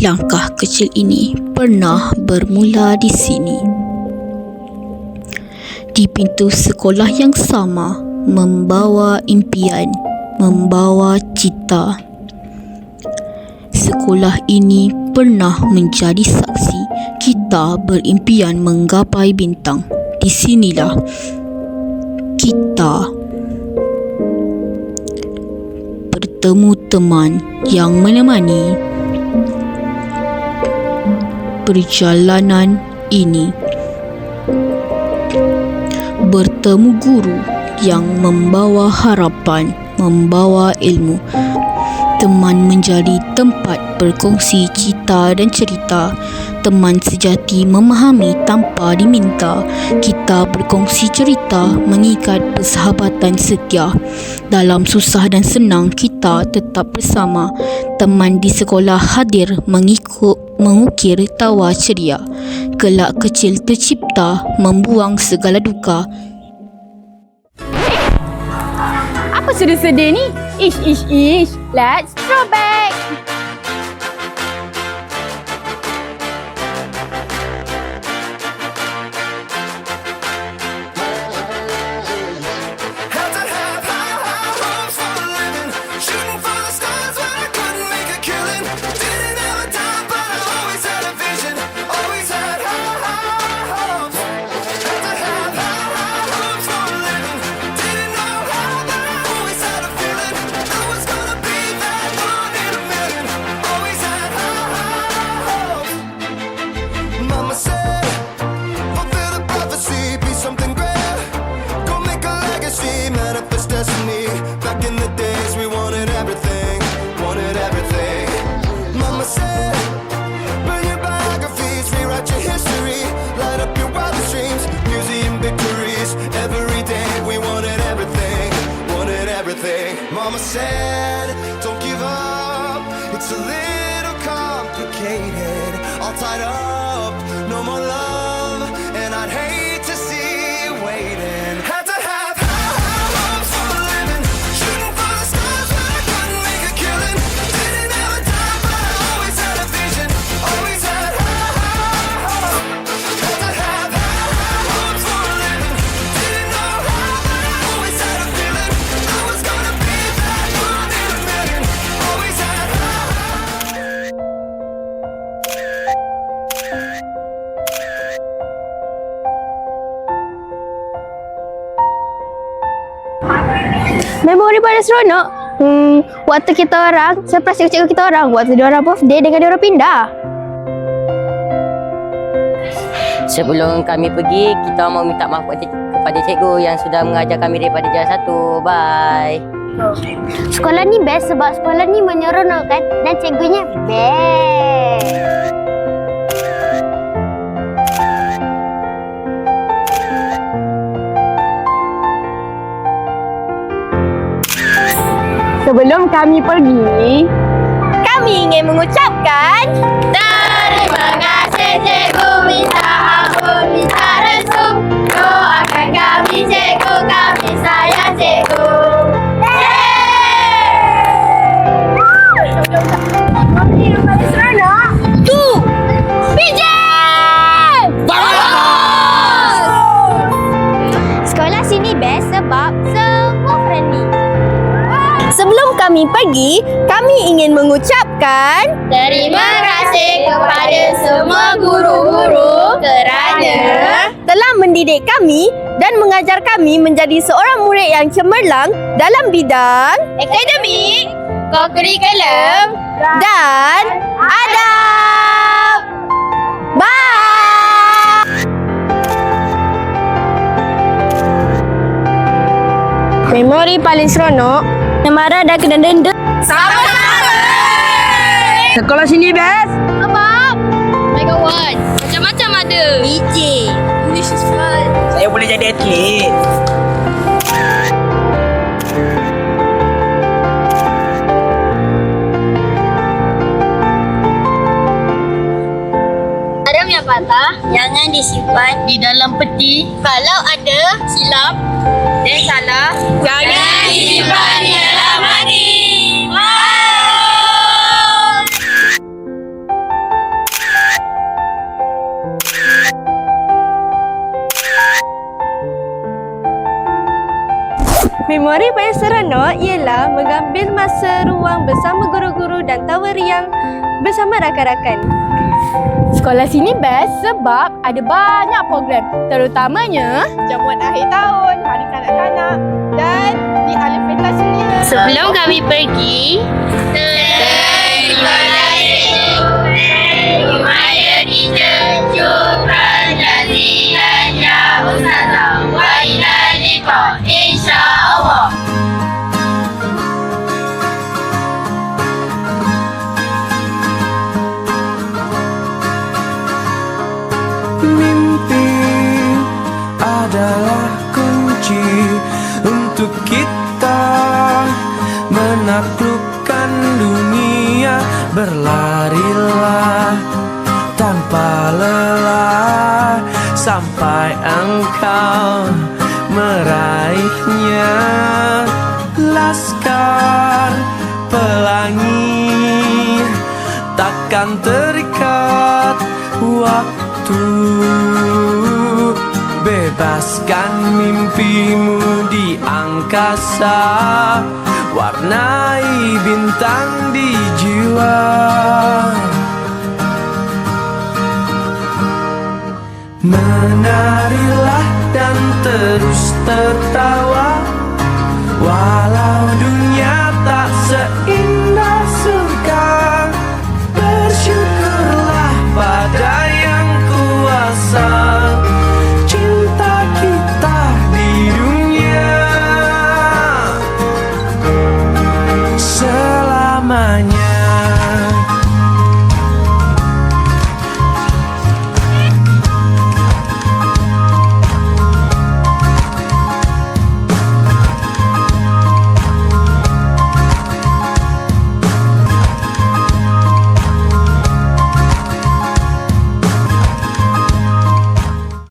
Langkah kecil ini pernah bermula di sini. Di pintu sekolah yang sama, membawa impian, membawa cita. Sekolah ini pernah menjadi saksi kita berimpian menggapai bintang. Di sinilah kita bertemu teman yang menemani perjalanan ini, bertemu guru yang membawa harapan, membawa ilmu. Teman menjadi tempat berkongsi cita dan cerita. Teman sejati memahami tanpa diminta. Kita berkongsi cerita, mengikat persahabatan setia. Dalam susah dan senang, kita tetap bersama. Teman di sekolah hadir mengukir tawa ceria. Kelak kecil tercipta, membuang segala duka. Apa sedih-sedih ni? Ish. Let's throwback. Mama said, don't give up. It's a little complicated. All tied up, no more love. And I'd hate to see you waiting. Had to have high hopes for a living. Shooting for the stars, but I couldn't make a killing. Didn't have a time, but I always had a vision. Always had high hopes. Had to have high hopes for a living. Didn't know how, but I always had a feeling. I was gonna be that one in a million. Always had high. Memori paling seronok waktu kita orang surprise cikgu kita orang waktu dia orang birthday dengan dia orang pindah. Sebelum kami pergi, kita mau minta maaf kepada cikgu yang sudah mengajar kami daripada jam 1. Bye. Sekolah ni best sebab sekolah ni menyeronokkan dan cikgunya best. Sebelum kami pergi, kami ingin mengucapkan terima kasih cikgu, minta ampun, minta restu. Doakan kami cikgu, kami sayang cikgu. Ini yang paling seronok. Tu! PJ! Bagus! Sekolah sini best sebab semua friendly. Sebelum kami pergi, kami ingin mengucapkan terima kasih kepada semua guru-guru kerana telah mendidik kami dan mengajar kami menjadi seorang murid yang cemerlang dalam bidang akademik, kokurikulum dan adab. Bye! Memori paling seronok, marah dan kena denda. Sama-sama! Sekolah sini best. Sebab Megawatt macam-macam ada. DJ English is fun. Saya boleh jadi atlet. Garam yang patah jangan disimpan di dalam peti. Kalau ada silap dan salah, jangan disimpan di dalam hati. Memori paling seronok ialah mengambil masa ruang bersama guru-guru dan tawa riang bersama rakan-rakan. Sekolah sini best sebab ada banyak program, terutamanya jamuan akhir tahun, hari kanak-kanak dan di alam pentas suria. Sebelum kami pergi, terima kasih kepada teacher Syukran jazilan ya Ustazah wa ila liqa insyaAllah. Mimpi adalah kunci untuk kita menaklukkan dunia. Berlarilah tanpa lelah sampai engkau meraihnya. Laskar pelangi takkan terikat waktu. Bebaskan mimpimu di angkasa, warnai bintang di jiwa. Menarilah dan terus tertawa.